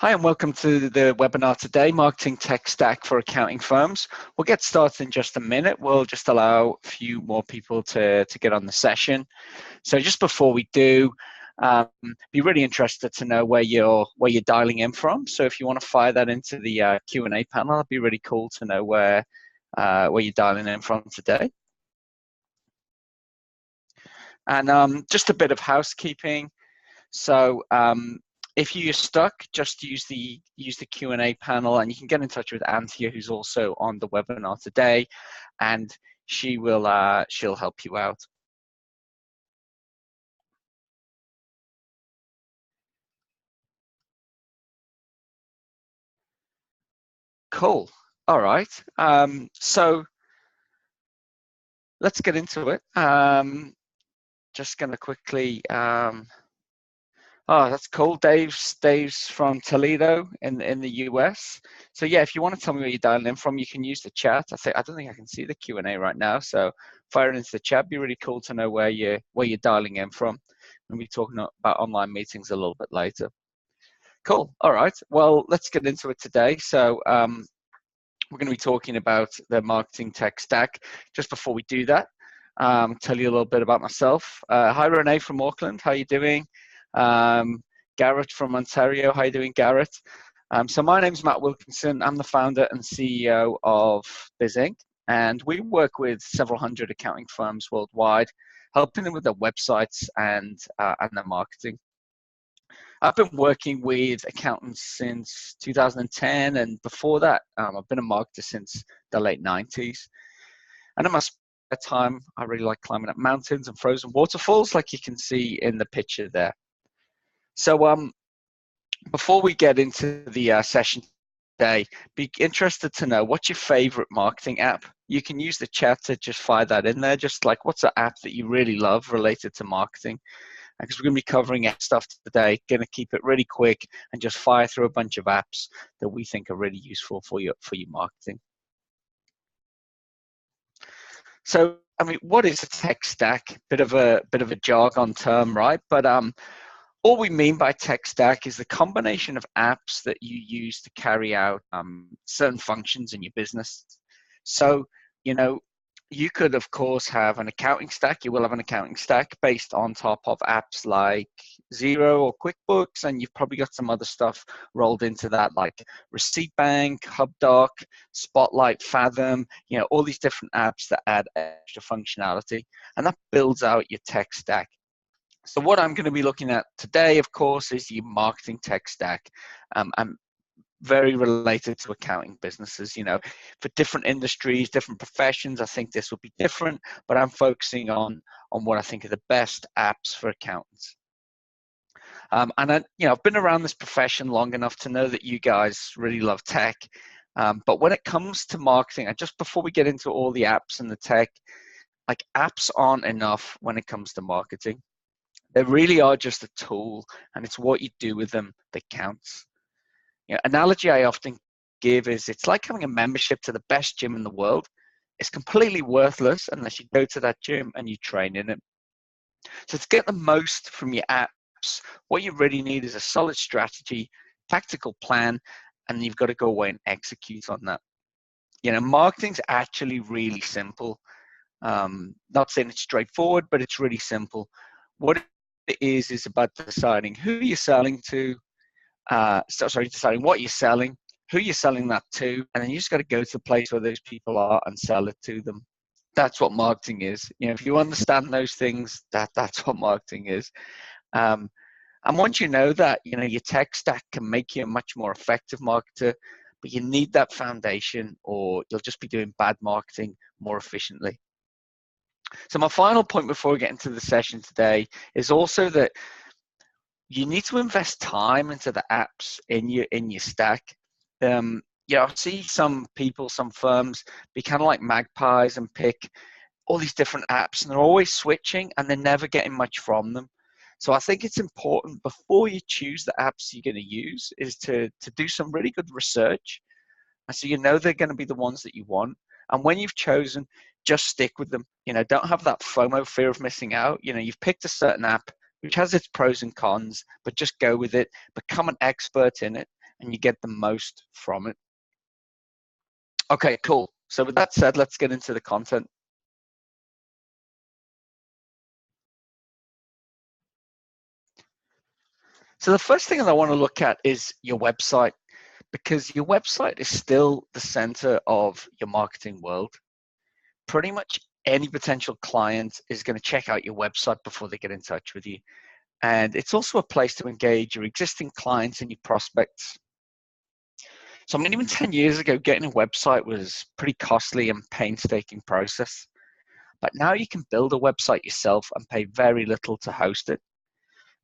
Hi, and welcome to the webinar today, Marketing Tech Stack for Accounting Firms. We'll get started in just a minute. We'll just allow a few more people to get on the session. So just before we do, be really interested to know where you're dialing in from. So if you want to fire that into the Q&A panel, it'd be really cool to know where you're dialing in from today. And just a bit of housekeeping. So if you're stuck, just use the Q&A panel, and you can get in touch with Anthea, who's also on the webinar today, and she'll help you out. Cool. All right. So let's get into it. Just going to quickly. Oh, that's cool. Dave's from Toledo in the US. So yeah, if you want to tell me where you're dialing in from, you can use the chat. I don't think I can see the Q&A right now, so fire it into the chat. It'd be really cool to know where you're dialing in from. We'll be talking about online meetings a little bit later. Cool. All right. Well, let's get into it today. So we're going to be talking about the marketing tech stack. Just before we do that, tell you a little bit about myself. Hi, Renee from Auckland. How are you doing? Garrett from Ontario. How are you doing, Garrett? So my name is Matt Wilkinson. I'm the founder and CEO of BizInc, and we work with several hundred accounting firms worldwide, helping them with their websites and their marketing. I've been working with accountants since 2010, and before that, I've been a marketer since the late 90s. And in my spare time, I really like climbing up mountains and frozen waterfalls, like you can see in the picture there. So before we get into the session today, be interested to know, what's your favorite marketing app? You can use the chat to just fire that in there, just like, what's an app that you really love related to marketing? Because we're going to be covering stuff today, going to keep it really quick and just fire through a bunch of apps that we think are really useful for your marketing. So, I mean, what is a tech stack? Bit of a jargon term, right? But all we mean by tech stack is the combination of apps that you use to carry out certain functions in your business. So, you could, of course, have an accounting stack. You will have an accounting stack based on top of apps like Xero or QuickBooks, and you've probably got some other stuff rolled into that, like Receipt Bank, HubDoc, Spotlight, Fathom, all these different apps that add extra functionality, and that builds out your tech stack. So what I'm going to be looking at today, of course, is the marketing tech stack. I'm very related to accounting businesses. For different industries, different professions, I think this will be different, but I'm focusing on what I think are the best apps for accountants. And I've been around this profession long enough to know that you guys really love tech. But when it comes to marketing, and just before we get into all the apps and the tech, like, apps aren't enough when it comes to marketing. They really are just a tool, and it's what you do with them that counts. Analogy I often give is, it's like having a membership to the best gym in the world. It's completely worthless unless you go to that gym and you train in it. So to get the most from your apps, what you really need is a solid strategy, tactical plan, and you've got to go away and execute on that. Marketing's actually really simple. Not saying it's straightforward, but it's really simple. What it is about deciding who you're selling to, deciding what you're selling, who you're selling that to, and then you just got to go to the place where those people are and sell it to them. That's what marketing is. If you understand those things, that's what marketing is. And once you know that, your tech stack can make you a much more effective marketer, but you need that foundation, or you'll just be doing bad marketing more efficiently. So my final point before we get into the session today is also that you need to invest time into the apps in your stack. I see some people, some firms, be kind of like magpies and pick all these different apps, and they're always switching and they're never getting much from them. So I think it's important, before you choose the apps you're going to use, is to do some really good research. And so they're going to be the ones that you want. And when you've chosen, just stick with them. Don't have that FOMO, fear of missing out. You've picked a certain app which has its pros and cons, but just go with it, become an expert in it, and you get the most from it. Okay, cool. So with that said, let's get into the content. So the first thing that I want to look at is your website, because your website is still the center of your marketing world. Pretty much any potential client is going to check out your website before they get in touch with you. And it's also a place to engage your existing clients and your prospects. So I mean, even 10 years ago, getting a website was pretty costly and painstaking process. But now you can build a website yourself and pay very little to host it.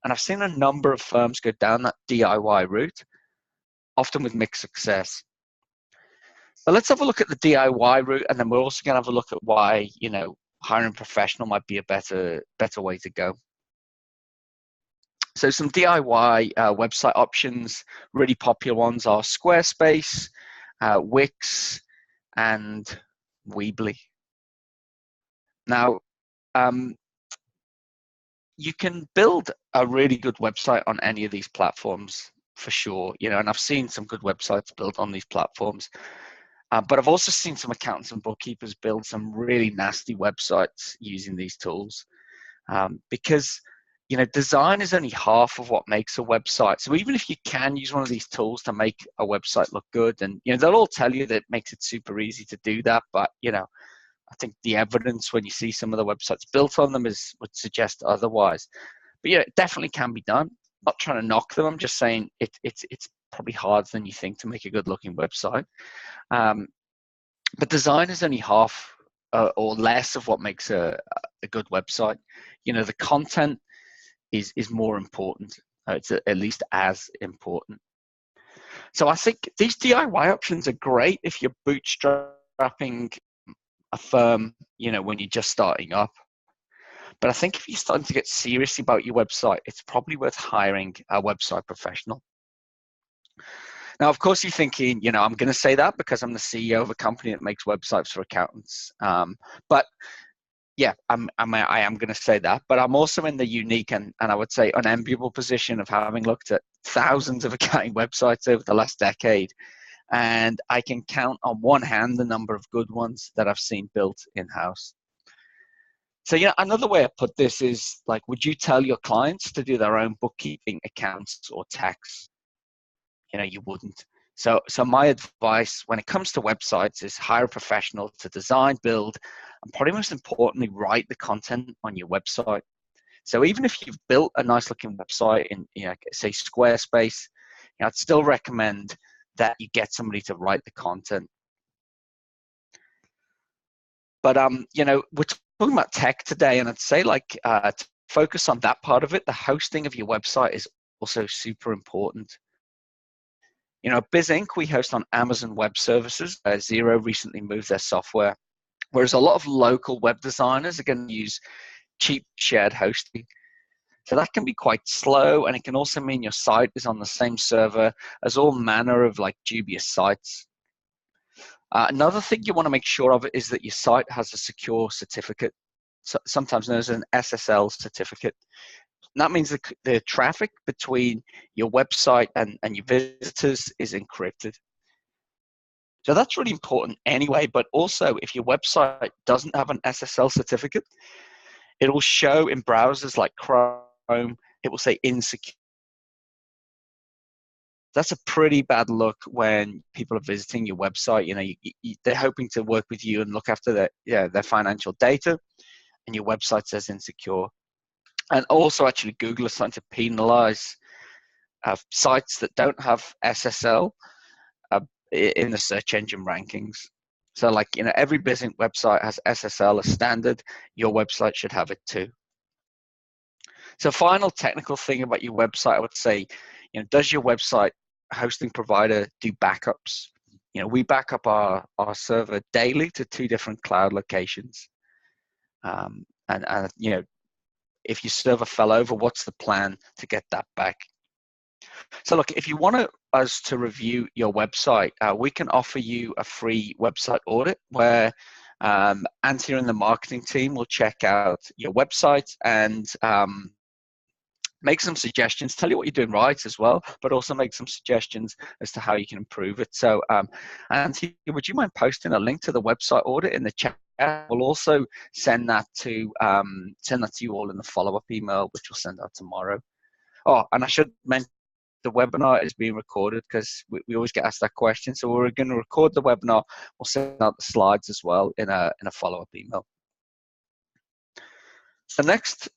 And I've seen a number of firms go down that DIY route, often with mixed success. But let's have a look at the DIY route, and then we're also going to have a look at why, hiring a professional might be a better way to go. So some DIY website options, really popular ones are Squarespace, Wix, and Weebly. Now, you can build a really good website on any of these platforms for sure, and I've seen some good websites built on these platforms. But I've also seen some accountants and bookkeepers build some really nasty websites using these tools, because design is only half of what makes a website. So even if you can use one of these tools to make a website look good, and they'll all tell you that it makes it super easy to do that, but I think the evidence when you see some of the websites built on them would suggest otherwise. But it definitely can be done. I'm not trying to knock them. I'm just saying it's probably harder than you think to make a good looking website. But design is only half or less of what makes a good website. The content is more important. It's at least as important. So I think these DIY options are great if you're bootstrapping a firm, when you're just starting up. But I think if you're starting to get serious about your website, it's probably worth hiring a website professional. Now, of course, you're thinking, I'm going to say that because I'm the CEO of a company that makes websites for accountants. But yeah, I am going to say that. But I'm also in the unique and I would say unenviable position of having looked at thousands of accounting websites over the last decade. And I can count on one hand the number of good ones that I've seen built in-house. So, another way I put this is like, would you tell your clients to do their own bookkeeping, accounts, or tax? You wouldn't. So my advice when it comes to websites is hire a professional to design, build, and probably most importantly, write the content on your website. So even if you've built a nice looking website in, say Squarespace, I'd still recommend that you get somebody to write the content. But we're talking about tech today, and I'd say to focus on that part of it. The hosting of your website is also super important. Biz Inc., we host on Amazon Web Services. Xero recently moved their software, whereas a lot of local web designers are going to use cheap shared hosting. So that can be quite slow, and it can also mean your site is on the same server as all manner of dubious sites. Another thing you want to make sure of is that your site has a secure certificate, sometimes known as an SSL certificate. And that means the traffic between your website and your visitors is encrypted. So that's really important anyway, but also if your website doesn't have an SSL certificate, it will show in browsers like Chrome, it will say insecure. That's a pretty bad look when people are visiting your website. They're hoping to work with you and look after their financial data, and your website says insecure. And also, actually, Google is starting to penalize sites that don't have SSL in the search engine rankings. So, every business website has SSL as standard. Your website should have it too. So, final technical thing about your website, I would say, does your website hosting provider do backups? We back up our server daily to 2 different cloud locations. And if your server fell over, what's the plan to get that back? So look, if you want us to review your website, we can offer you a free website audit where Antia and the marketing team will check out your website and make some suggestions, tell you what you're doing right as well, but also make some suggestions as to how you can improve it. So, Anthony, would you mind posting a link to the website audit in the chat? We'll also send that to you all in the follow-up email, which we'll send out tomorrow. Oh, and I should mention the webinar is being recorded because we always get asked that question. So we're going to record the webinar. We'll send out the slides as well in a follow-up email. The next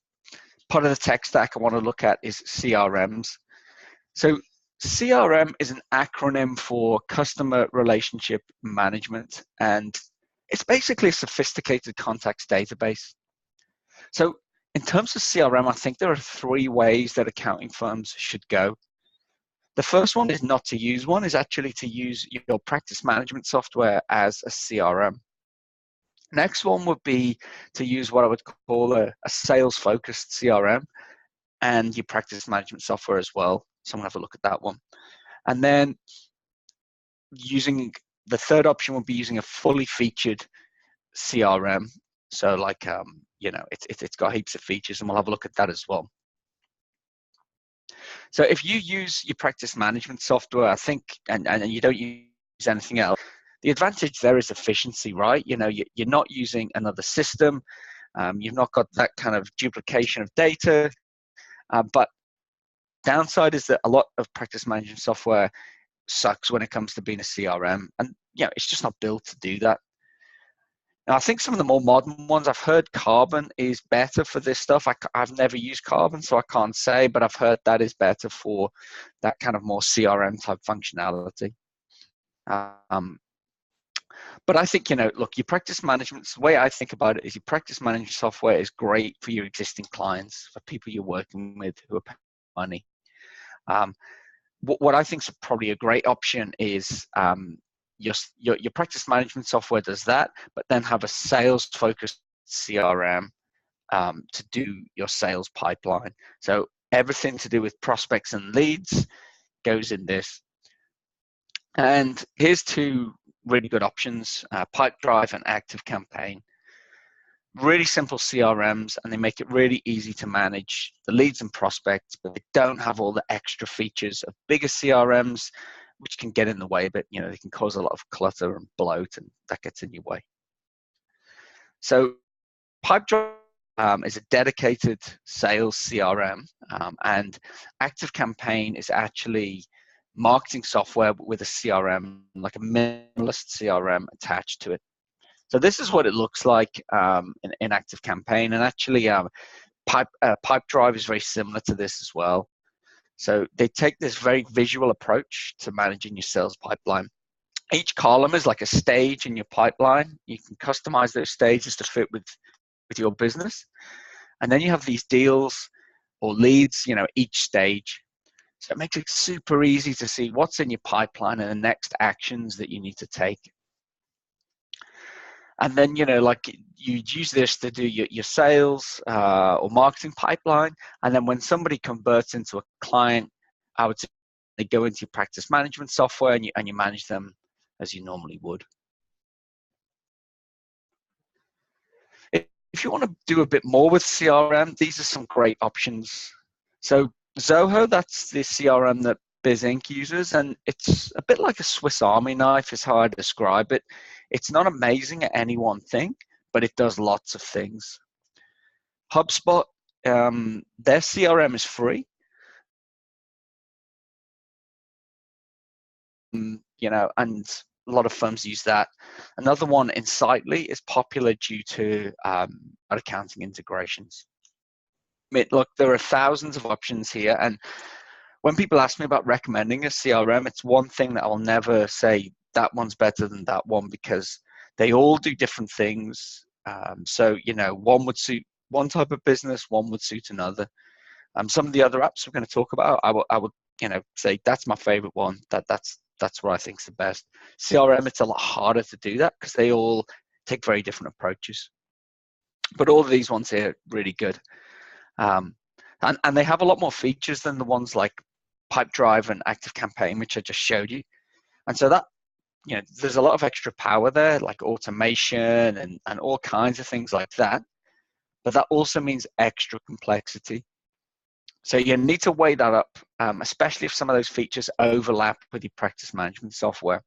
part of the tech stack I want to look at is CRMs. So CRM is an acronym for Customer Relationship Management, and it's basically a sophisticated contacts database. So in terms of CRM, I think there are 3 ways that accounting firms should go. The first one is not to use one, is actually to use your practice management software as a CRM. Next one would be to use what I would call a sales-focused CRM and your practice management software as well. So I'm going to have a look at that one. And then using the third option would be using a fully featured CRM. So like, it's got heaps of features, and we'll have a look at that as well. So if you use your practice management software, I think, and you don't use anything else, the advantage there is efficiency, right? You're not using another system. You've not got that kind of duplication of data. But downside is that a lot of practice management software sucks when it comes to being a CRM. And it's just not built to do that. Now, I think some of the more modern ones, I've heard Carbon is better for this stuff. I've never used Carbon, so I can't say, but I've heard that is better for that kind of more CRM type functionality. But I think, look, your practice management, the way I think about it is your practice management software is great for your existing clients, for people you're working with who are paying money. What I think is probably a great option is your practice management software does that, but then have a sales-focused CRM to do your sales pipeline. So everything to do with prospects and leads goes in this. And here's 2 really good options, Pipedrive and ActiveCampaign. Really simple CRMs, and they make it really easy to manage the leads and prospects, but they don't have all the extra features of bigger CRMs, which can get in the way, but they can cause a lot of clutter and bloat, and that gets in your way. So Pipedrive is a dedicated sales CRM, and ActiveCampaign is actually marketing software with a CRM, like a minimalist CRM attached to it. So this is what it looks like in ActiveCampaign, and actually Pipedrive is very similar to this as well. So they take this very visual approach to managing your sales pipeline. Each column is like a stage in your pipeline. You can customize those stages to fit with your business. And then you have these deals or leads, each stage. So it makes it super easy to see what's in your pipeline and the next actions that you need to take. And then, like you'd use this to do your sales or marketing pipeline. And then when somebody converts into a client, I would say they go into your practice management software and you manage them as you normally would. If you want to do a bit more with CRM, these are some great options. So Zoho, that's the CRM that BizInc uses, and it's a bit like a Swiss Army knife is how I describe it. It's not amazing at any one thing, but it does lots of things. HubSpot, their CRM is free. And a lot of firms use that. Another one, Insightly, is popular due to accounting integrations. Look, there are thousands of options here, and when people ask me about recommending a CRM, it's one thing that I'll never say that one's better than that one, because they all do different things. So, one would suit one type of business, one would suit another. Some of the other apps we're going to talk about, I would say that's my favorite one. That's what I think is the best. CRM, it's a lot harder to do that because they all take very different approaches. But all of these ones here are really good. And they have a lot more features than the ones like Pipedrive and ActiveCampaign, which I just showed you. And so that, there's a lot of extra power there, like automation and all kinds of things like that. But that also means extra complexity. So you need to weigh that up, especially if some of those features overlap with your practice management software.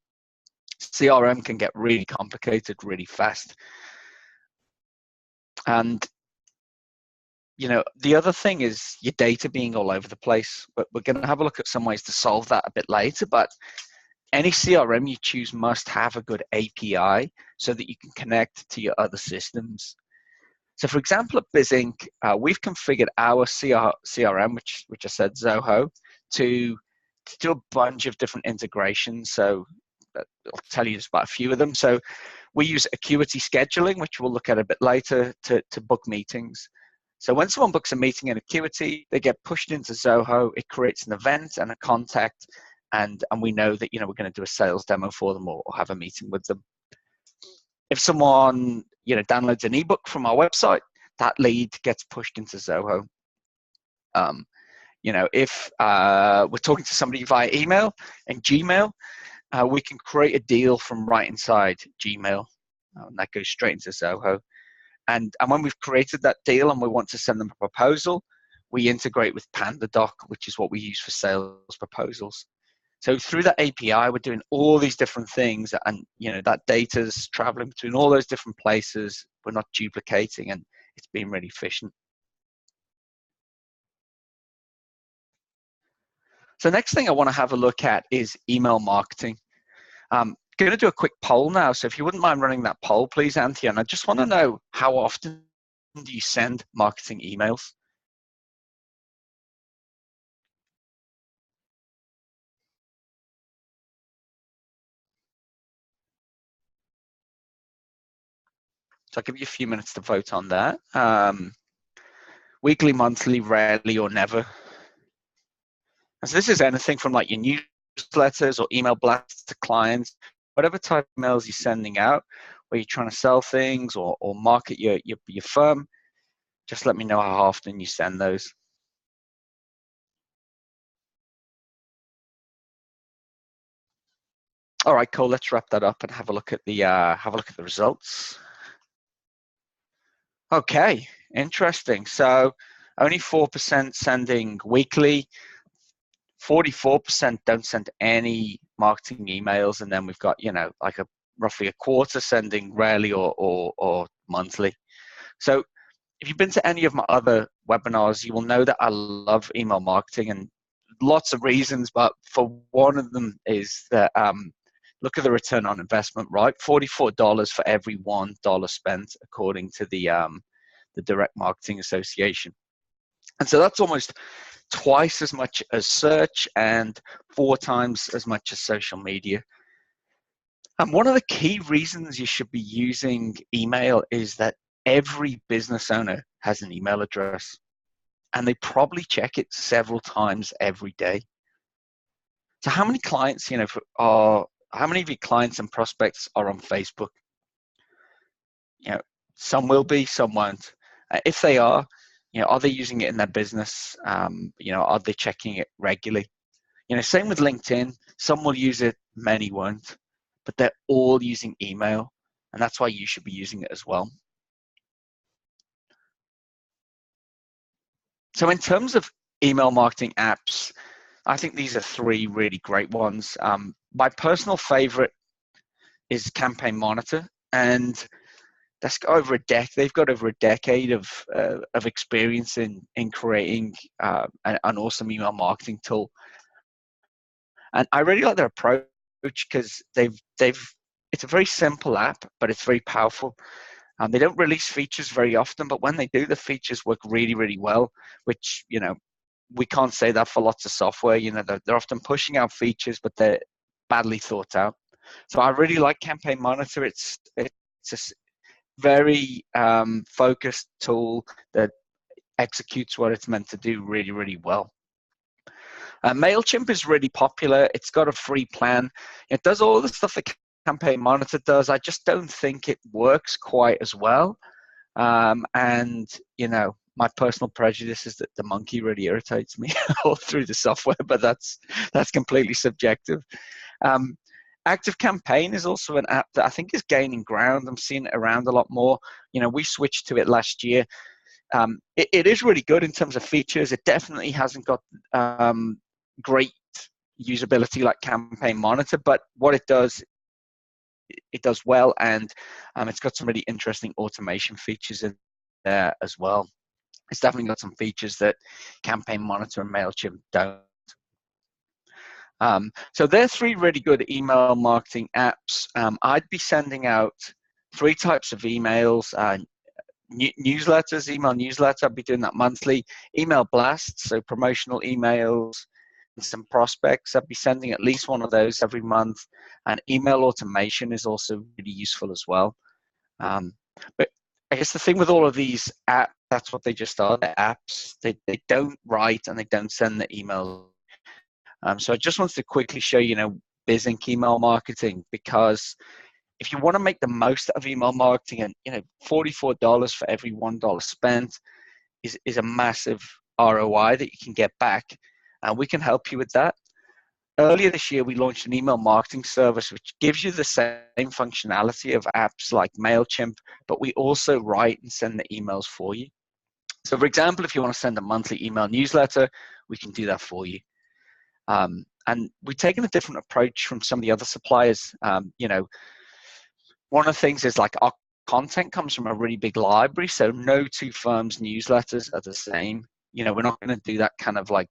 CRM can get really complicated really fast. And the other thing is your data being all over the place. But we're going to have a look at some ways to solve that a bit later. But any CRM you choose must have a good API so that you can connect to your other systems. So for example, at BizInc, we've configured our CRM, which I said Zoho, to do a bunch of different integrations. So I'll tell you just about a few of them. So we use Acuity scheduling, which we'll look at a bit later, to book meetings. So when someone books a meeting in Acuity, they get pushed into Zoho. It creates an event and a contact, and we know that we're going to do a sales demo for them or have a meeting with them. If someone downloads an ebook from our website, that lead gets pushed into Zoho. If we're talking to somebody via email and Gmail, we can create a deal from right inside Gmail, and that goes straight into Zoho. And when we've created that deal and we want to send them a proposal, we integrate with PandaDoc, which is what we use for sales proposals. So through that API, we're doing all these different things, and that data's traveling between all those different places. We're not duplicating, and it's being really efficient. So next thing I want to have a look at is email marketing. I'm going to do a quick poll now. So if you wouldn't mind running that poll, please, Anthea. And I just want to know, how often do you send marketing emails? So I'll give you a few minutes to vote on that. Weekly, monthly, rarely, or never. And so this is anything from like your newsletters or email blasts to clients, whatever type of emails you're sending out, where you're trying to sell things or market your firm. Just let me know how often you send those. All right, cool. Let's wrap that up and have a look at the results. Okay, interesting. So only 4% sending weekly, 44% don't send any marketing emails, and then we've got like roughly a quarter sending rarely or monthly. So if you've been to any of my other webinars, you will know that I love email marketing, and lots of reasons, but for one of them is that look at the return on investment, right? $44 for every $1 spent, according to the Direct Marketing Association. And so that's almost twice as much as search and 4 times as much as social media. And one of the key reasons you should be using email is that every business owner has an email address, and they probably check it several times every day. So how many clients, how many of your clients and prospects are on Facebook? Some will be, some won't. If they are they using it in their business? Are they checking it regularly? Same with LinkedIn. Some will use it, many won't, but they're all using email, and that's why you should be using it as well. So in terms of email marketing apps, I think these are 3 really great ones. My personal favorite is Campaign Monitor, and that's got over a decade. They've got over a decade of experience in creating an awesome email marketing tool, and I really like their approach because it's a very simple app, but it's very powerful. And they don't release features very often, but when they do, the features work really, really well, which we can't say that for lots of software. They're often pushing out features, but they're badly thought out. So I really like Campaign Monitor. It's a very focused tool that executes what it's meant to do really, really well. MailChimp is really popular. It's got a free plan. It does all the stuff that Campaign Monitor does. I just don't think it works quite as well. And my personal prejudice is that the monkey really irritates me all through the software, but that's completely subjective. Active Campaign is also an app that I think is gaining ground. I'm seeing it around a lot more. We switched to it last year. It is really good in terms of features. It definitely hasn't got great usability like Campaign Monitor, but what it does well, and it's got some really interesting automation features in there as well. It's definitely got some features that Campaign Monitor and MailChimp don't. So they're three really good email marketing apps. I'd be sending out three types of emails. Newsletters, email newsletter, I'd be doing that monthly. Email blasts, so promotional emails and some prospects, I'd be sending at least one of those every month. And email automation is also really useful as well. But I guess the thing with all of these apps, that's what they just are, they're apps. They don't write and they don't send the emails. So I just wanted to quickly show BizInc email marketing, because if you want to make the most of email marketing, and $44 for every $1 spent is a massive ROI that you can get back, and we can help you with that. Earlier this year, we launched an email marketing service which gives you the same functionality of apps like MailChimp, but we also write and send the emails for you. So for example, if you want to send a monthly email newsletter, we can do that for you. And we've taken a different approach from some of the other suppliers. One of the things is like our content comes from a really big library, so no two firms' newsletters are the same. We're not going to do that kind of like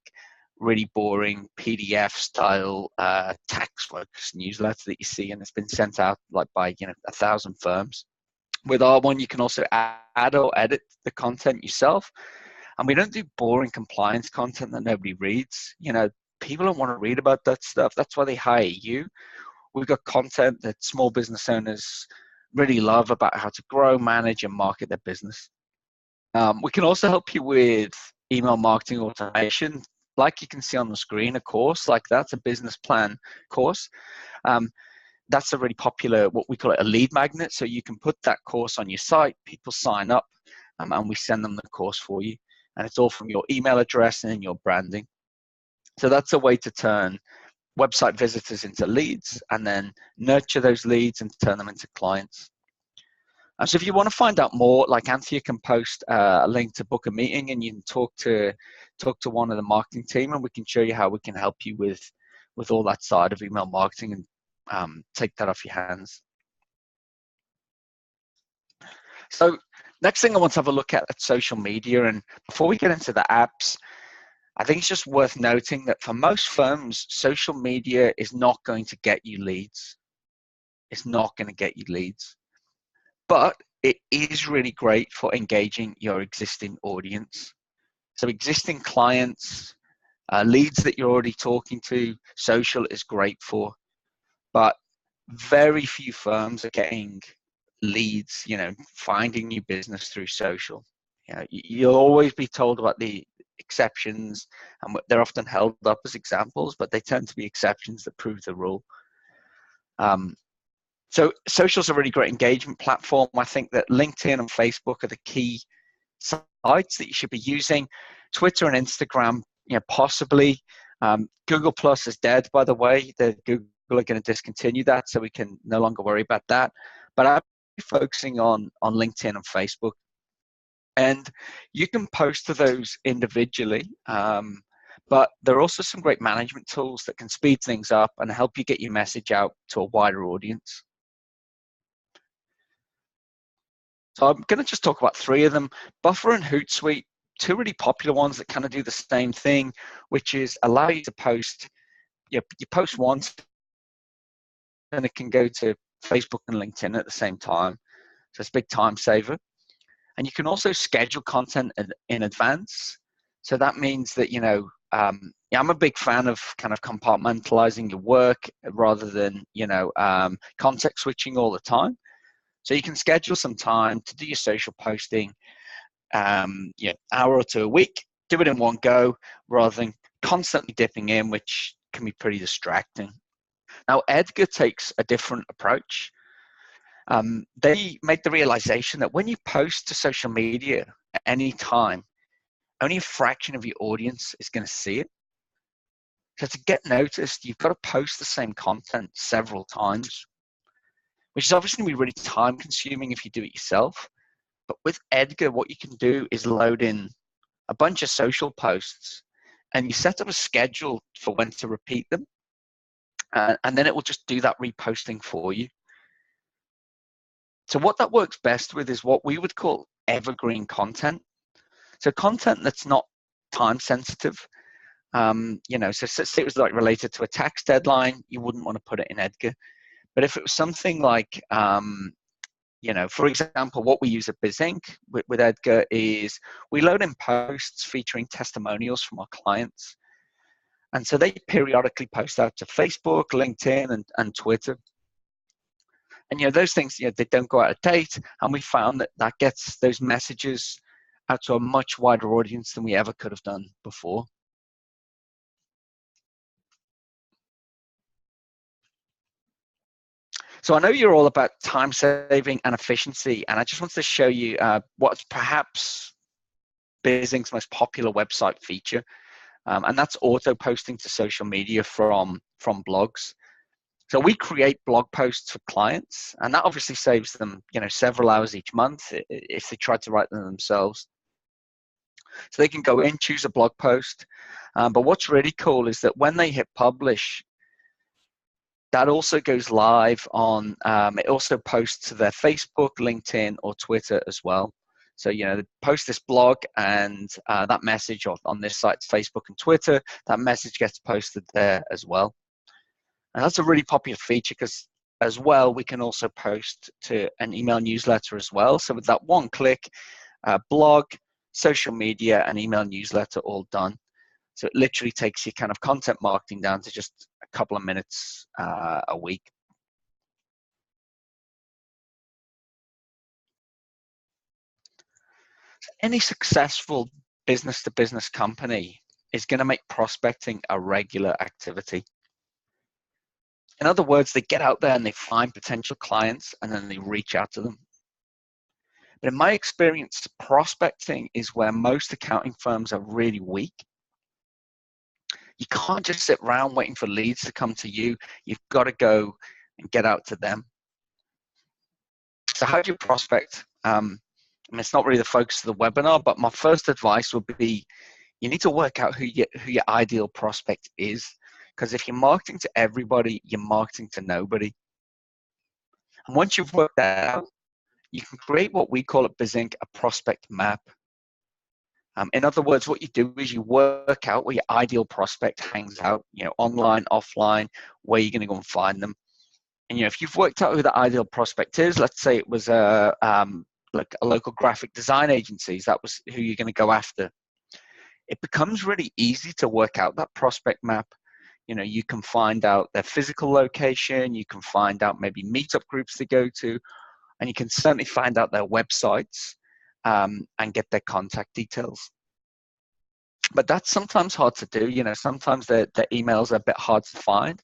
really boring PDF style tax works newsletter that you see and it's been sent out like by 1,000 firms. With our one, you can also add or edit the content yourself, and we don't do boring compliance content that nobody reads. People don't want to read about that stuff. That's why they hire you. We've got content that small business owners really love about how to grow, manage, and market their business. We can also help you with email marketing automation. Like you can see on the screen, a course like that's a business plan course. That's a really popular, what we call it, a lead magnet. So you can put that course on your site, people sign up, and we send them the course for you. And it's all from your email address and your branding. So that's a way to turn website visitors into leads and then nurture those leads and turn them into clients. So if you want to find out more, like Anthea can post a link to book a meeting, and you can talk to one of the marketing team, and we can show you how we can help you with all that side of email marketing and take that off your hands. So next thing I want to have a look at social media. And before we get into the apps, I think it's just worth noting that for most firms, social media is not going to get you leads. It's not going to get you leads. But it is really great for engaging your existing audience. So existing clients, leads that you're already talking to, social is great for. But very few firms are getting leads, finding new business through social. You'll always be told about the exceptions, and they're often held up as examples, but they tend to be exceptions that prove the rule. So social is a really great engagement platform. I think that LinkedIn and Facebook are the key sites that you should be using. Twitter and Instagram, possibly. Google Plus is dead, by the way. Google are going to discontinue that, so we can no longer worry about that. But I'm focusing on LinkedIn and Facebook. And you can post to those individually, but there are also some great management tools that can speed things up and help you get your message out to a wider audience. So I'm going to just talk about three of them. Buffer and Hootsuite, two really popular ones that kind of do the same thing, which is allow you to post, you post once and it can go to Facebook and LinkedIn at the same time. So it's a big time saver. And you can also schedule content in advance. So that means that, I'm a big fan of kind of compartmentalizing your work rather than, context switching all the time. So you can schedule some time to do your social posting, hour or two a week, do it in one go rather than constantly dipping in, which can be pretty distracting. Now, Edgar takes a different approach. They make the realization that when you post to social media at any time, only a fraction of your audience is going to see it. So to get noticed, you've got to post the same content several times, which is obviously going to be really time consuming if you do it yourself. But with Edgar, what you can do is load in a bunch of social posts, and you set up a schedule for when to repeat them, and then it will just do that reposting for you. So what that works best with is what we would call evergreen content. So content that's not time sensitive. So say it was like related to a tax deadline, you wouldn't want to put it in Edgar. But if it was something like, for example, what we use at BizInc with Edgar is we load in posts featuring testimonials from our clients. And so they periodically post out to Facebook, LinkedIn, and Twitter. And, those things, they don't go out of date. And we found that gets those messages out to a much wider audience than we ever could have done before. So I know you're all about time saving and efficiency, and I just wanted to show you what's perhaps BizInc's most popular website feature, and that's auto posting to social media from blogs. So we create blog posts for clients, and that obviously saves them, several hours each month if they try to write them themselves. So they can go in, choose a blog post, but what's really cool is that when they hit publish, that also goes live on, it also posts to their Facebook, LinkedIn, or Twitter as well. So, they post this blog, and that message on this site's Facebook and Twitter, that message gets posted there as well. And that's a really popular feature because as well, we can also post to an email newsletter as well. So with that one click, blog, social media, and email newsletter all done. So it literally takes your kind of content marketing down to just a couple of minutes a week. So any successful business-to-business company is going to make prospecting a regular activity. In other words, they get out there and they find potential clients and then they reach out to them. But in my experience, prospecting is where most accounting firms are really weak. You can't just sit around waiting for leads to come to you. You've got to go and get out to them. So how do you prospect? It's not really the focus of the webinar, but my first advice would be you need to work out who your ideal prospect is. Because if you're marketing to everybody, you're marketing to nobody. And once you've worked that out, you can create what we call at BizInc a prospect map. In other words, what you do is you work out where your ideal prospect hangs out, online, offline, where you're going to go and find them. And, if you've worked out who the ideal prospect is, let's say it was like a local graphic design agencies, that was who you're going to go after. It becomes really easy to work out that prospect map. You can find out their physical location, you can find out maybe meetup groups they go to, and you can certainly find out their websites and get their contact details. But that's sometimes hard to do. Sometimes their emails are a bit hard to find.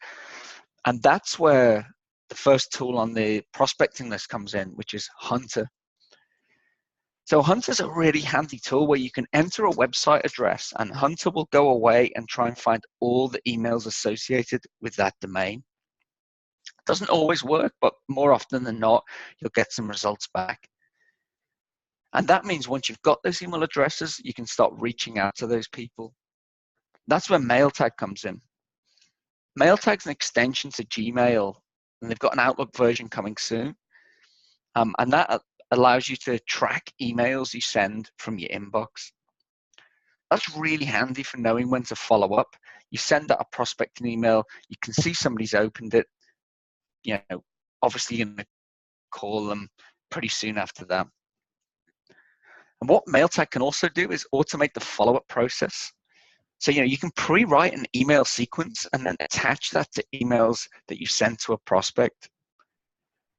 And that's where the first tool on the prospecting list comes in, which is Hunter. So Hunter's a really handy tool where you can enter a website address and Hunter will go away and try and find all the emails associated with that domain. It doesn't always work, but more often than not, you'll get some results back. And that means once you've got those email addresses, you can start reaching out to those people. That's where MailTag comes in. MailTag's an extension to Gmail, and they've got an Outlook version coming soon. And that allows you to track emails you send from your inbox. That's really handy for knowing when to follow up. You send out a prospecting email, you can see somebody's opened it. Obviously you're going to call them pretty soon after that. And what MailTag can also do is automate the follow-up process. So, you can pre-write an email sequence and then attach that to emails that you send to a prospect.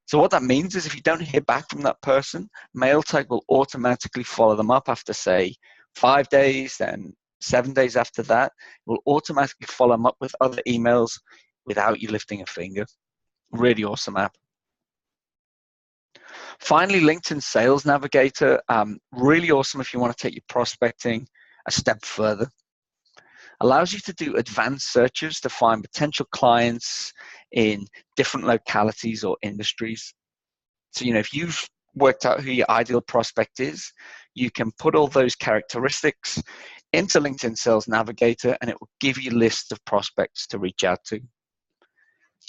So what that means is if you don't hear back from that person, MailTag will automatically follow them up after, say, 5 days, then 7 days after that. It will automatically follow them up with other emails without you lifting a finger. Really awesome app. Finally, LinkedIn Sales Navigator, really awesome if you want to take your prospecting a step further. Allows you to do advanced searches to find potential clients in different localities or industries. So, if you've worked out who your ideal prospect is, you can put all those characteristics into LinkedIn Sales Navigator, and it will give you lists of prospects to reach out to.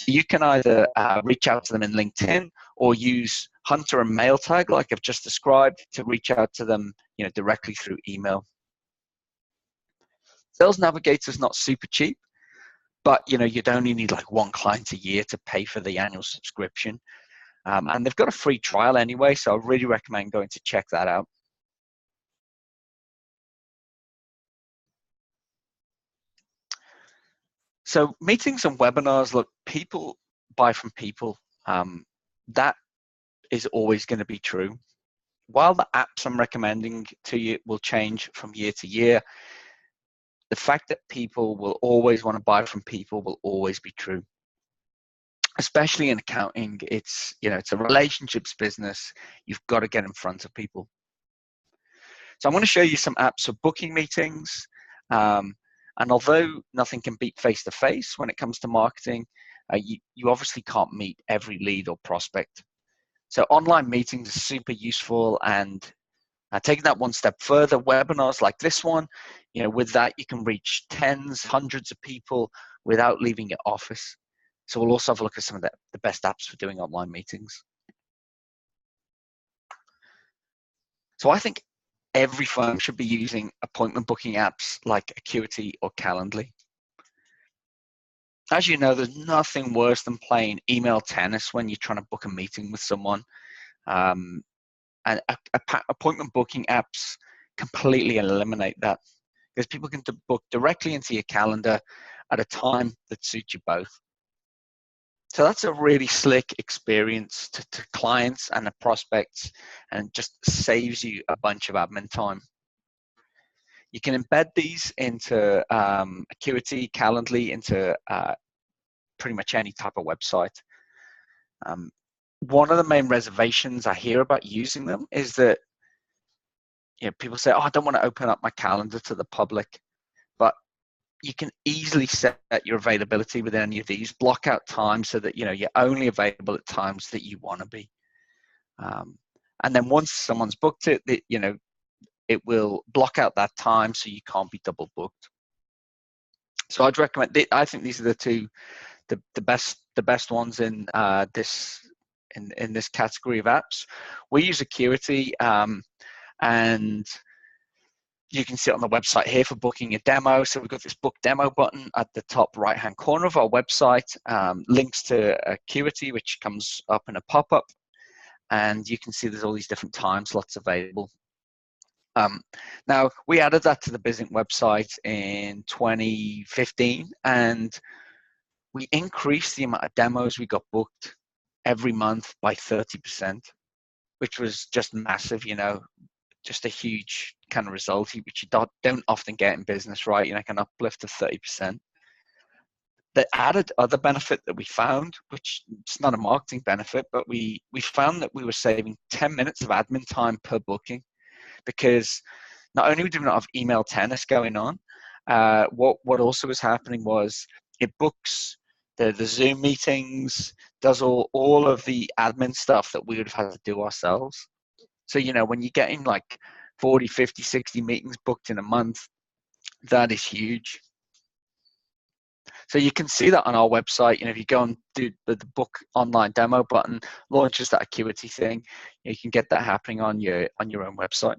You can either reach out to them in LinkedIn or use Hunter and Mail Tag, like I've just described, to reach out to them, directly through email. Sales Navigator is not super cheap, but you'd only need like one client a year to pay for the annual subscription. And they've got a free trial anyway, so I really recommend going to check that out. So meetings and webinars, look, people buy from people. That is always going to be true. While the apps I'm recommending to you will change from year to year, the fact that people will always want to buy from people will always be true. Especially in accounting, it's a relationships business. You've got to get in front of people. So I'm going to show you some apps for booking meetings. And although nothing can beat face-to-face when it comes to marketing, you obviously can't meet every lead or prospect. So online meetings are super useful, and taking that one step further, webinars like this one, with that you can reach tens, hundreds of people without leaving your office. So we'll also have a look at some of the best apps for doing online meetings. So I think every firm should be using appointment booking apps like Acuity or Calendly. As you know, there's nothing worse than playing email tennis when you're trying to book a meeting with someone. And appointment booking apps completely eliminate that, because people can book directly into your calendar at a time that suits you both. So that's a really slick experience to clients and the prospects, and just saves you a bunch of admin time. You can embed these into Acuity, Calendly, into pretty much any type of website. One of the main reservations I hear about using them is that people say, "Oh, I don't want to open up my calendar to the public," but you can easily set your availability within any of these. Block out time so that you're only available at times that you want to be. And then once someone's booked it, it will block out that time so you can't be double booked. So I'd recommend. I think these are the best ones in this category of apps. We use Acuity, and you can see it on the website here for booking a demo. So we've got this book demo button at the top right hand corner of our website, links to Acuity, which comes up in a pop-up, and you can see there's all these different time slots available. Now, we added that to the Bizink website in 2015, and we increased the amount of demos we got booked every month by 30%, which was just massive, just a huge kind of result, which you don't often get in business, right? Like an uplift of 30%. The added other benefit that we found, which it's not a marketing benefit, but we found that we were saving 10 minutes of admin time per booking, because not only did we not have email tennis going on, what also was happening was it books the Zoom meetings, does all of the admin stuff that we would have had to do ourselves. So, when you're getting like 40, 50, 60 meetings booked in a month, that is huge. So you can see that on our website. If you go and do the book online demo button, launches that Acuity thing, you can get that happening on your own website.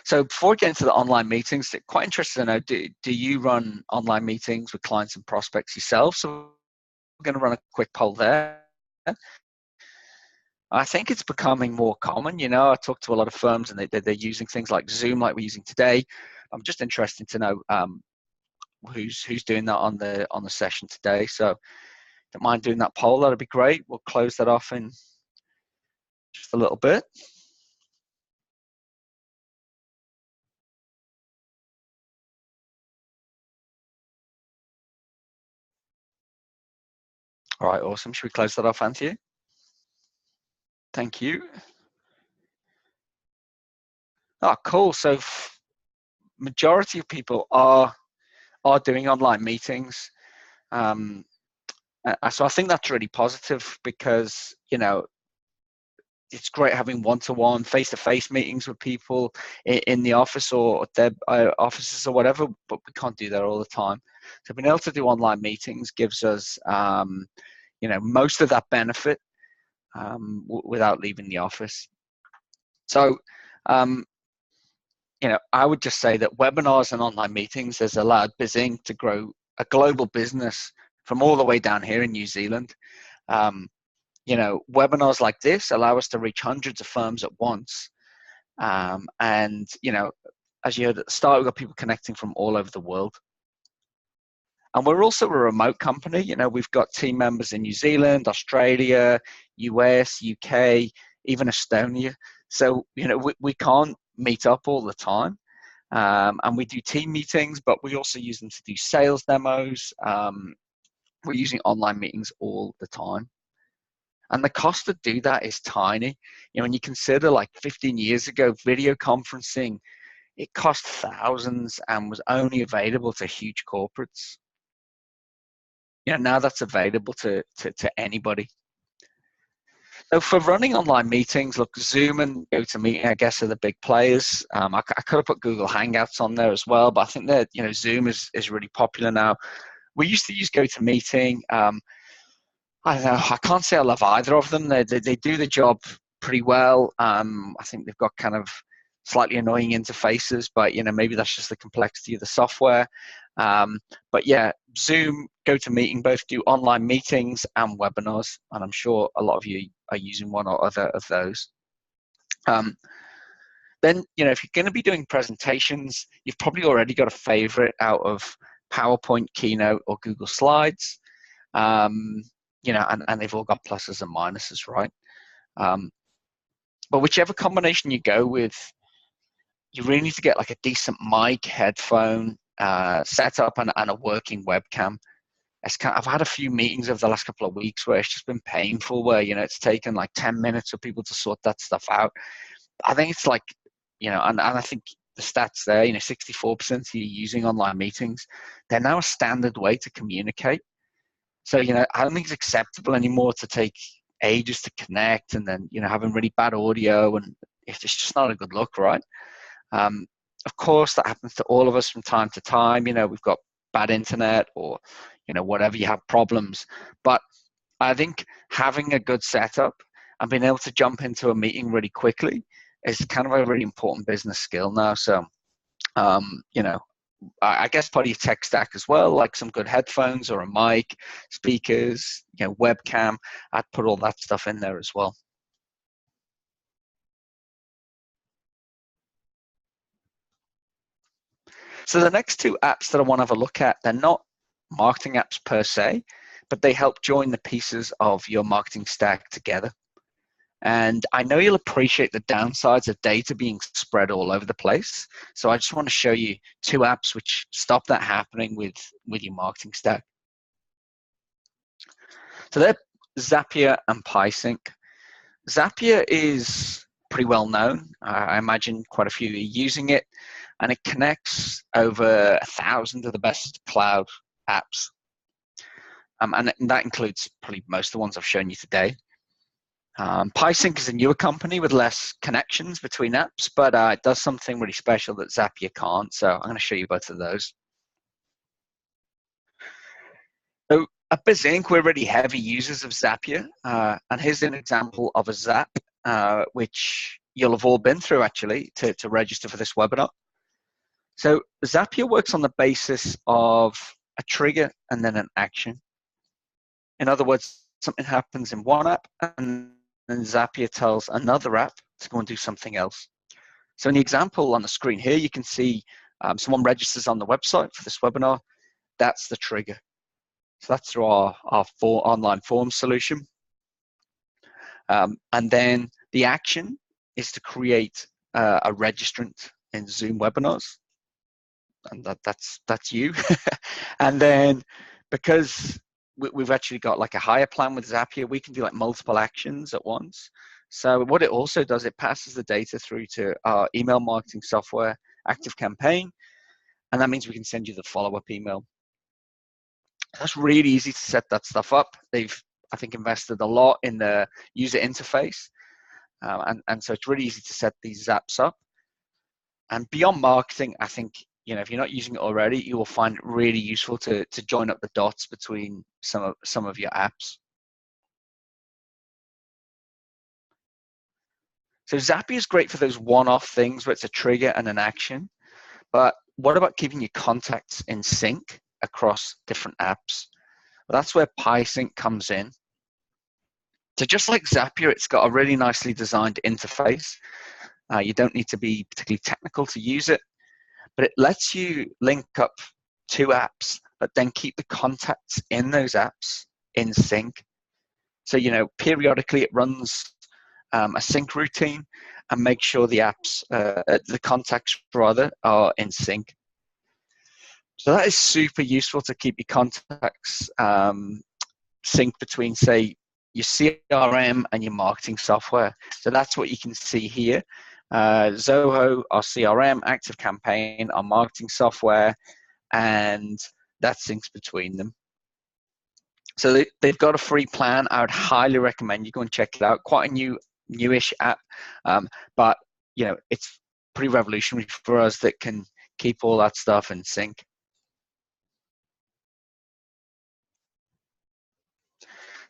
So before we get into the online meetings, quite interested to know, do you run online meetings with clients and prospects yourself? So we're going to run a quick poll there. I think it's becoming more common. I talk to a lot of firms, and they're using things like Zoom, like we're using today. I'm just interested to know who's doing that on the session today. So, don't mind doing that poll. That'd be great. We'll close that off in just a little bit. All right, awesome. Should we close that off, Anthony? Thank you. Oh, cool. So majority of people are doing online meetings, and So I think that's really positive because, it's great having one-to-one, face-to-face meetings with people in the office or their offices or whatever, but we can't do that all the time. So being able to do online meetings gives us, most of that benefit without leaving the office. So, I would just say that webinars and online meetings has allowed BizInc to grow a global business from all the way down here in New Zealand. Webinars like this allow us to reach hundreds of firms at once. And, as you heard at the start, we've got people connecting from all over the world. And we're also a remote company. We've got team members in New Zealand, Australia, US, UK, even Estonia. So, we can't meet up all the time. And we do team meetings, but we also use them to do sales demos. We're using online meetings all the time. And the cost to do that is tiny. When you consider like 15 years ago, video conferencing, it cost thousands and was only available to huge corporates. Now that's available to anybody. So for running online meetings, look, Zoom and GoToMeeting, I guess, are the big players. I could have put Google Hangouts on there as well, but I think that Zoom is really popular now. We used to use GoToMeeting. I don't know. I can't say I love either of them. They do the job pretty well. I think they've got kind of slightly annoying interfaces, but maybe that's just the complexity of the software. But yeah, Zoom, GoToMeeting both do online meetings and webinars, and I'm sure a lot of you are using one or other of those. Then, if you're going to be doing presentations, you've probably already got a favorite out of PowerPoint, Keynote, or Google Slides. And they've all got pluses and minuses, right? But whichever combination you go with, you really need to get like a decent mic, headphone, setup, and a working webcam. I've had a few meetings over the last couple of weeks where it's just been painful, where it's taken like 10 minutes for people to sort that stuff out. I think it's like, and I think the stats there, 64% of you using online meetings, they're now a standard way to communicate. So, I don't think it's acceptable anymore to take ages to connect and then, having really bad audio, and it's just not a good look, right? Of course, that happens to all of us from time to time. We've got bad internet or, whatever, you have problems. But I think having a good setup and being able to jump into a meeting really quickly is kind of a really important business skill now. So, I guess part of your tech stack as well, like some good headphones or a mic, speakers, webcam. I'd put all that stuff in there as well. So the next two apps that I want to have a look at, they're not marketing apps per se, but they help join the pieces of your marketing stack together. And I know you'll appreciate the downsides of data being spread all over the place. So I just want to show you two apps which stop that happening with your marketing stack. So they're Zapier and PieSync. Zapier is pretty well known. I imagine quite a few are using it, and it connects over 1,000 of the best cloud apps. And that includes probably most of the ones I've shown you today. PieSync is a newer company with less connections between apps, but it does something really special that Zapier can't. So I'm going to show you both of those. So at BizInc, we're really heavy users of Zapier. And here's an example of a Zap, which you'll have all been through actually to register for this webinar. So Zapier works on the basis of a trigger and then an action. In other words, something happens in one app and then Zapier tells another app to go and do something else. So in the example on the screen here, you can see someone registers on the website for this webinar. That's the trigger. So that's through our online form solution. And then the action is to create a registrant in Zoom webinars. And that's you. And then because we've actually got like a higher plan with Zapier, we can do like multiple actions at once. So what it also does, it passes the data through to our email marketing software, ActiveCampaign, and that means we can send you the follow-up email. That's really easy to set that stuff up. They've, I think, invested a lot in the user interface. And so it's really easy to set these apps up. And beyond marketing, I think, if you're not using it already, you will find it really useful to join up the dots between some of your apps. So Zapier is great for those one-off things where it's a trigger and an action. But what about keeping your contacts in sync across different apps? Well, that's where PySync comes in. So just like Zapier, it's got a really nicely designed interface. You don't need to be particularly technical to use it, but it lets you link up two apps, but then keep the contacts in those apps in sync. So, periodically it runs a sync routine and make sure the apps, the contacts rather, are in sync. So that is super useful to keep your contacts sync between, say, your CRM and your marketing software. So that's what you can see here. Zoho, our CRM, ActiveCampaign, our marketing software, and that syncs between them. So they've got a free plan. I would highly recommend you go and check it out. Quite a newish app, but it's pretty revolutionary for us that can keep all that stuff in sync.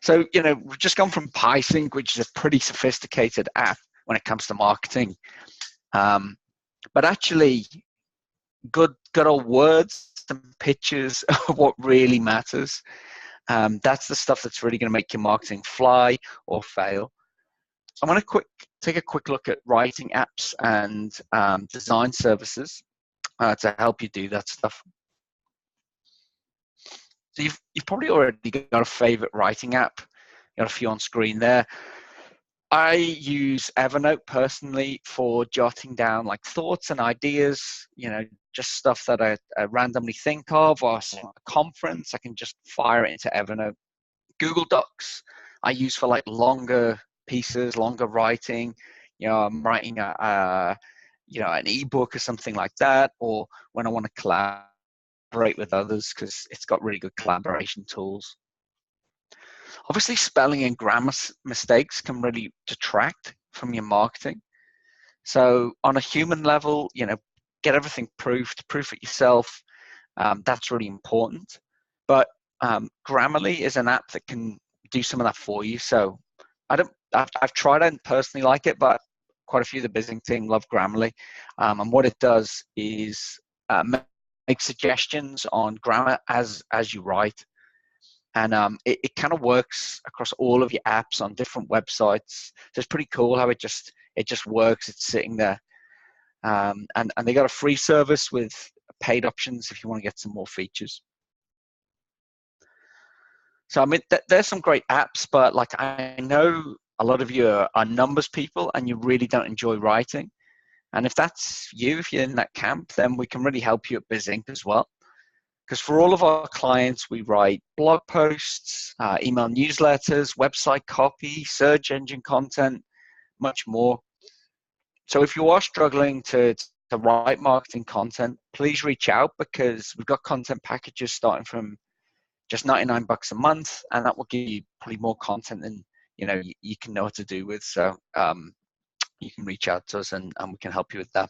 So, we've just gone from PySync, which is a pretty sophisticated app when it comes to marketing. But actually, good old words and pictures are what really matters. That's the stuff that's really going to make your marketing fly or fail. I'm going to take a quick look at writing apps and design services to help you do that stuff. So you've probably already got a favorite writing app. Got a few on screen there. I use Evernote personally for jotting down like thoughts and ideas, just stuff that I randomly think of, or a conference, I can just fire it into Evernote. Google Docs I use for like longer pieces, longer writing. I'm writing an ebook or something like that, or when I want to collaborate with others, because it's got really good collaboration tools. Obviously, spelling and grammar mistakes can really detract from your marketing. So on a human level, get everything proofed, proof it yourself. That's really important. But Grammarly is an app that can do some of that for you. So I've tried it and personally like it, but quite a few of the business team love Grammarly. And what it does is make suggestions on grammar as you write. And it kind of works across all of your apps on different websites. So it's pretty cool how it just works. It's sitting there. And they got a free service with paid options if you want to get some more features. So, I mean, there's some great apps, but like I know a lot of you are numbers people and you really don't enjoy writing. And if that's you, if you're in that camp, then we can really help you at BizInc as well. Because for all of our clients, we write blog posts, email newsletters, website copy, search engine content, much more. So if you are struggling to write marketing content, please reach out, because we've got content packages starting from just $99 a month, and that will give you probably more content than you can know what to do with. So you can reach out to us and we can help you with that.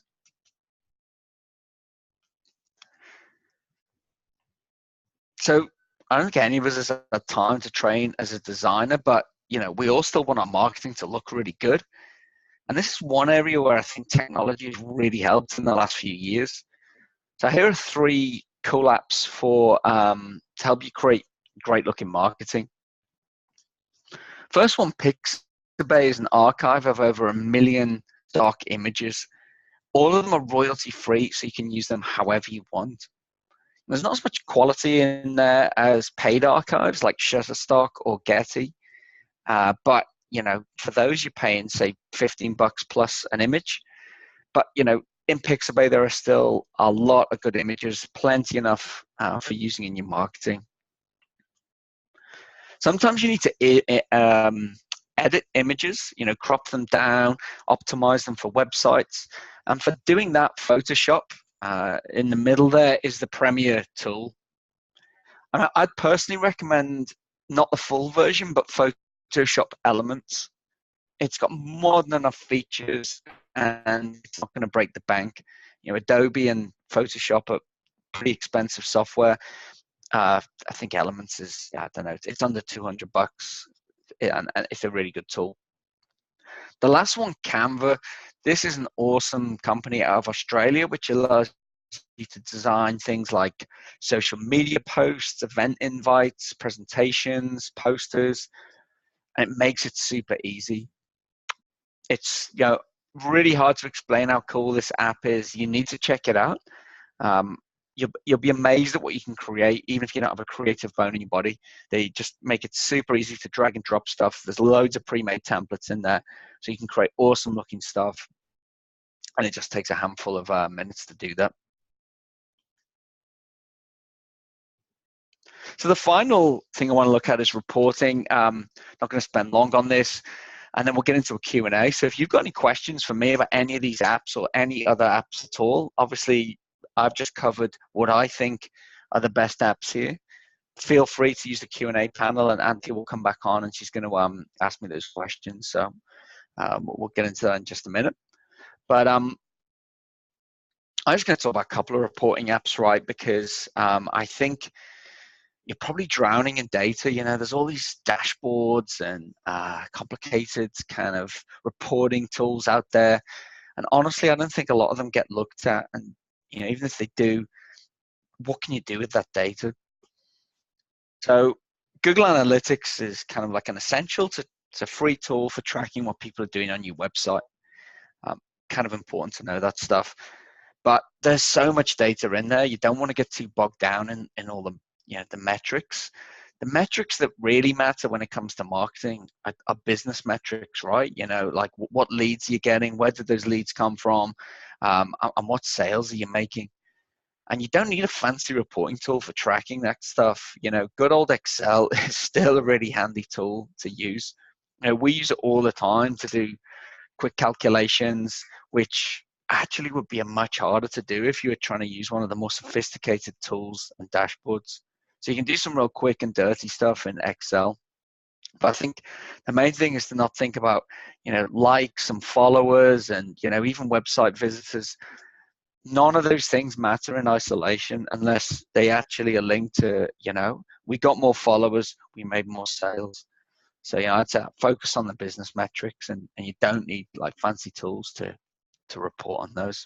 So I don't think any of us has had time to train as a designer, but we all still want our marketing to look really good. And this is one area where I think technology has really helped in the last few years. So here are 3 cool apps for to help you create great looking marketing. First one, Pixabay, is an archive of over 1 million stock images. All of them are royalty free, so you can use them however you want. There's not as much quality in there as paid archives like Shutterstock or Getty, but for those you're paying say $15 plus an image. But in Pixabay there are still a lot of good images, plenty enough for using in your marketing. Sometimes you need to edit images, crop them down, optimize them for websites. And for doing that, Photoshop in the middle there is the premier tool. And I'd personally recommend not the full version, but Photoshop Elements. It's got more than enough features, and it's not going to break the bank. Adobe and Photoshop are pretty expensive software. I think Elements is, I don't know, it's under $200, and it's a really good tool. The last one, Canva. This is an awesome company out of Australia, which allows you to design things like social media posts, event invites, presentations, posters, and it makes it super easy. It's really hard to explain how cool this app is. You need to check it out. Um, you'll be amazed at what you can create, even if you don't have a creative bone in your body. They just make it super easy to drag and drop stuff. There's loads of pre-made templates in there, so you can create awesome looking stuff, and it just takes a handful of minutes to do that. So the final thing I want to look at is reporting. Not going to spend long on this, and then we'll get into a Q&A. So if you've got any questions for me about any of these apps or any other apps at all, obviously I've just covered what I think are the best apps here. Feel free to use the Q&A panel, and Auntie will come back on and she's going to ask me those questions. So we'll get into that in just a minute. But I'm just going to talk about a couple of reporting apps, right? Because I think you're probably drowning in data. There's all these dashboards and complicated kind of reporting tools out there. And honestly, I don't think a lot of them get looked at. And, even if they do, what can you do with that data? So Google Analytics is kind of like an essential. It's a free tool for tracking what people are doing on your website. Kind of important to know that stuff. But there's so much data in there. You don't want to get too bogged down in all the the metrics. The metrics that really matter when it comes to marketing are business metrics, right? Like what leads you're getting, where did those leads come from, and what sales are you making? And you don't need a fancy reporting tool for tracking that stuff. Good old Excel is still a really handy tool to use. We use it all the time to do quick calculations, which actually would be much harder to do if you were trying to use one of the more sophisticated tools and dashboards. So you can do some real quick and dirty stuff in Excel. But I think the main thing is to not think about, likes and followers and, even website visitors. None of those things matter in isolation unless they actually are linked to, we got more followers, we made more sales. So, I'd say focus on the business metrics, and you don't need like fancy tools to report on those.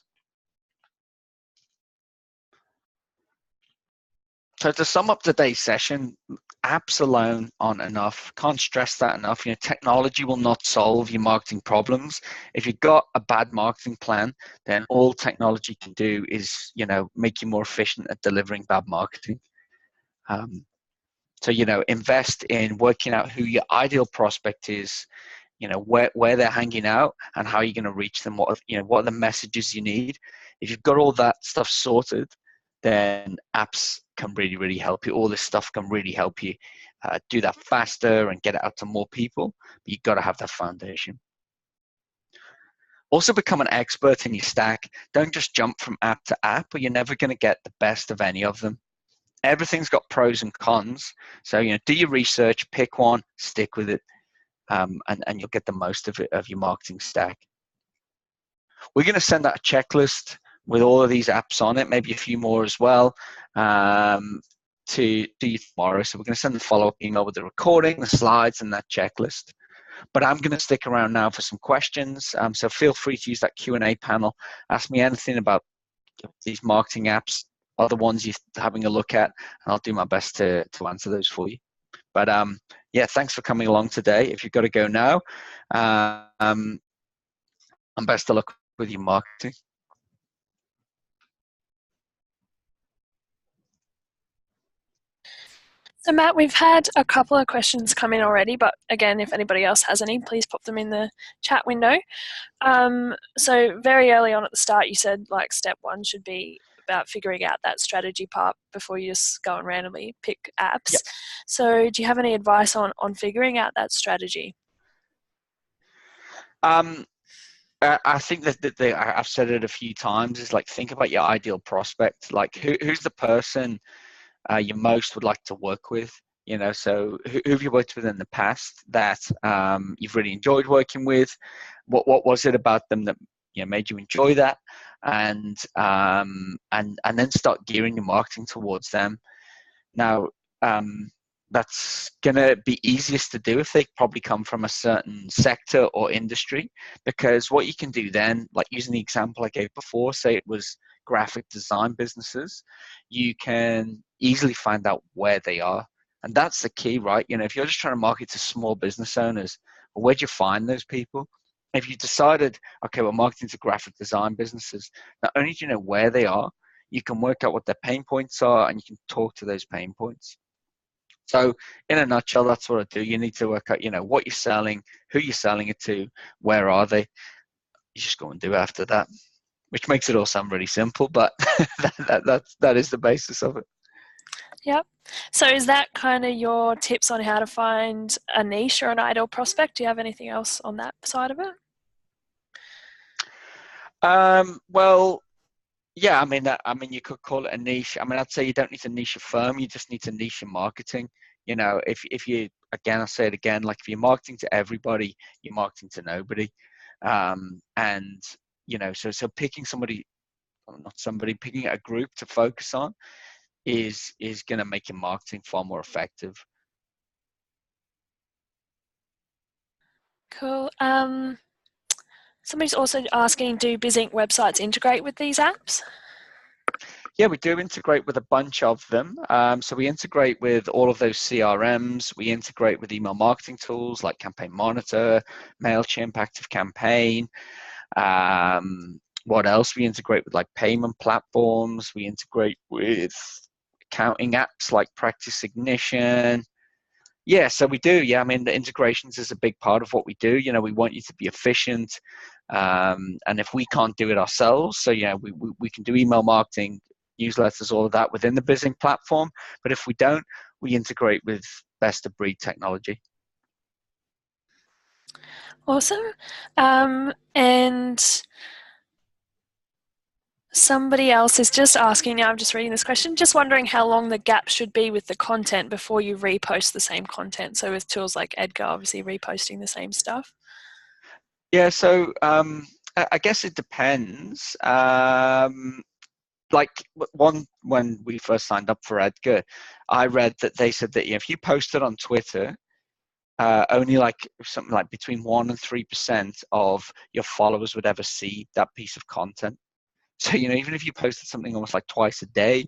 So to sum up today's session, apps alone aren't enough. Can't stress that enough. Technology will not solve your marketing problems. If you've got a bad marketing plan, then all technology can do is, make you more efficient at delivering bad marketing. So, invest in working out who your ideal prospect is, where they're hanging out and how you're going to reach them. What are the messages you need? If you've got all that stuff sorted, then apps can really, really help you. All this stuff can really help you do that faster and get it out to more people. But you've got to have that foundation. Also become an expert in your stack. Don't just jump from app to app, or you're never going to get the best of any of them. Everything's got pros and cons. So, do your research, pick one, stick with it, and you'll get the most of it, of your marketing stack. We're going to send out a checklist with all of these apps on it, maybe a few more as well, to do tomorrow. So we're going to send a follow-up email with the recording, the slides, and that checklist. But I'm going to stick around now for some questions. So feel free to use that Q&A panel. Ask me anything about these marketing apps, other ones you're having a look at, and I'll do my best to answer those for you. But yeah, thanks for coming along today. If you've got to go now, and best of luck with your marketing. So Matt, we've had a couple of questions come in already, but again, if anybody else has any, please pop them in the chat window. So very early on at the start, you said like step one should be about figuring out that strategy part before you just go and randomly pick apps. Yep. So do you have any advice on figuring out that strategy? I think that I've said it a few times, is like, think about your ideal prospect. Like who's the person you most would like to work with. So who have you worked with in the past that you've really enjoyed working with? What was it about them that made you enjoy that? And then start gearing your marketing towards them. Now, that's going to be easiest to do if they probably come from a certain sector or industry, because what you can do then, like using the example I gave before, say it was graphic design businesses, you can easily find out where they are. And that's the key, right? If you're just trying to market to small business owners, well, where'd you find those people? If you decided, okay, we're marketing to graphic design businesses, not only do you know where they are, you can work out what their pain points are and you can talk to those pain points. So in a nutshell, that's what I do. You need to work out, what you're selling, who you're selling it to, where are they. You just go and do after that, which makes it all sound really simple, but that is the basis of it. Yep. So is that kind of your tips on how to find a niche or an ideal prospect? Do you have anything else on that side of it? Well, yeah, I mean, you could call it a niche. I mean, I'd say you don't need to niche a firm. You just need to niche your marketing. If you, again, I'll say it again, like if you're marketing to everybody, you're marketing to nobody. And, so picking picking a group to focus on is going to make your marketing far more effective. Cool. Somebody's also asking, do BizInc websites integrate with these apps? Yeah, we do integrate with a bunch of them. So we integrate with all of those CRMs. We integrate with email marketing tools like Campaign Monitor, MailChimp, ActiveCampaign. What else? We integrate with like payment platforms. We integrate with accounting apps like Practice Ignition. Yeah, so we do. Yeah, I mean, the integrations is a big part of what we do. We want you to be efficient. And if we can't do it ourselves, so we can do email marketing, newsletters, all of that within the BizInc platform. But if we don't, we integrate with best of breed technology. Awesome. And somebody else is just asking, now I'm just reading this question, just wondering how long the gap should be with the content before you repost the same content. So with tools like Edgar, obviously reposting the same stuff. Yeah, so I guess it depends. Like when we first signed up for Edgar, I read that they said that if you posted on Twitter, only like something like between 1% and 3% of your followers would ever see that piece of content. So, even if you posted something almost like twice a day,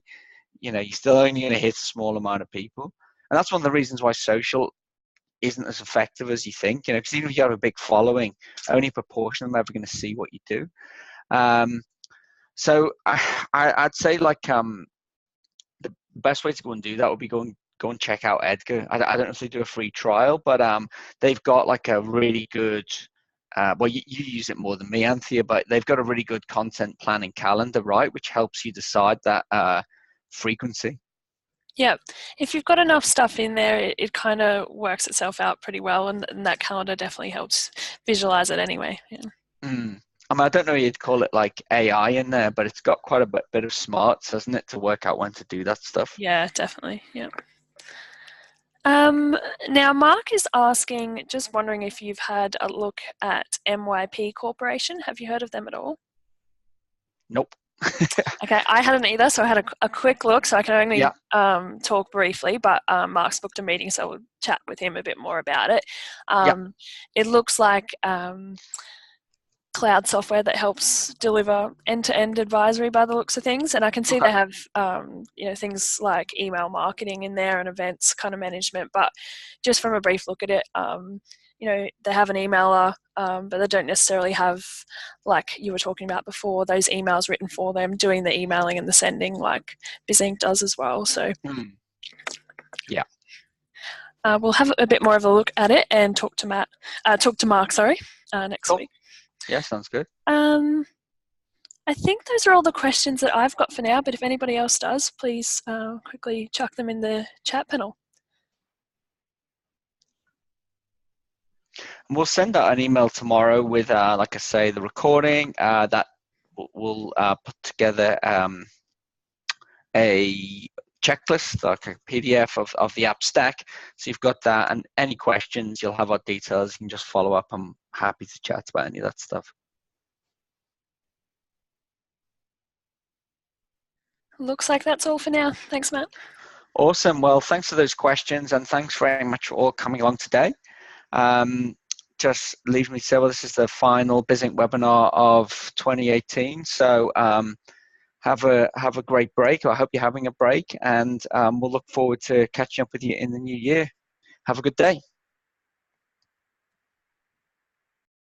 you're still only going to hit a small amount of people. And that's one of the reasons why social isn't as effective as you think, because even if you have a big following, only a proportion of them are ever going to see what you do. So I'd say like the best way to go and do that would be go and check out Edgar. I don't know if they do a free trial, but they've got like a really good, well, you use it more than me, Anthea, but they've got a really good content planning calendar, right, which helps you decide that frequency. Yeah, if you've got enough stuff in there, it kind of works itself out pretty well, and that calendar definitely helps visualize it anyway. Yeah. I mean, I don't know if you'd call it like AI in there, but it's got quite a bit of smarts, hasn't it, to work out when to do that stuff. Yeah, definitely. Yeah. Now, Mark is asking, just wondering if you've had a look at MYP Corporation. Have you heard of them at all? Nope. Okay, I hadn't either, so I had a quick look, so I can only talk briefly, but Mark's booked a meeting, so we'll chat with him a bit more about it. It looks like cloud software that helps deliver end-to-end advisory by the looks of things, and I can see they have things like email marketing in there and events kind of management, but just from a brief look at it, they have an emailer, but they don't necessarily have, like you were talking about before, those emails written for them, doing the emailing and the sending like BizInc does as well. So yeah, we'll have a bit more of a look at it and talk to Mark, next week. Yeah, sounds good. I think those are all the questions that I've got for now, but if anybody else does, please quickly chuck them in the chat panel. We'll send out an email tomorrow with, like I say, the recording that we'll put together a checklist, like a PDF of the app stack. So you've got that, and any questions, you'll have our details. You can just follow up. I'm happy to chat about any of that stuff. Looks like that's all for now. Thanks, Matt. Awesome. Well, thanks for those questions, and thanks very much for all coming along today. Just leaves me to say, well, this is the final BizInc webinar of 2018. So have a great break. I hope you're having a break, and we'll look forward to catching up with you in the new year. Have a good day.